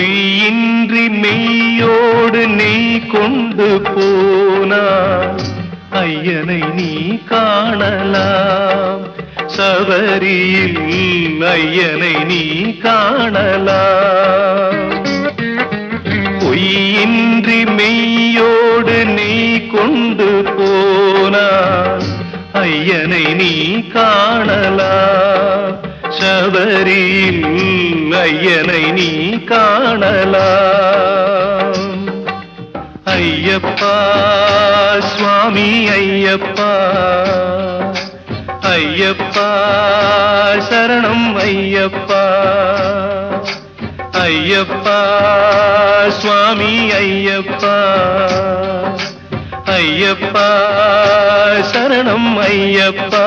பொய்யின்றி மெய்யோடு நெய் கொண்டு போனான் ஐயனை நீ காணலாம் சபரியில் ஐயனை நீ காணலாம் பொய்யின்றி மெய்யோடு நெய் கொண்டு போனான் ஐயனை நீ காணலாம் சபரியில் ஐயனை நீ காணலாம் ஐயப்பா சுவாமி ஐயப்பா ஐயப்பா சரணம் ஐயப்பா ஐயப்பா சுவாமி ஐயப்பா ஐயப்பா சரணம் ஐயப்பா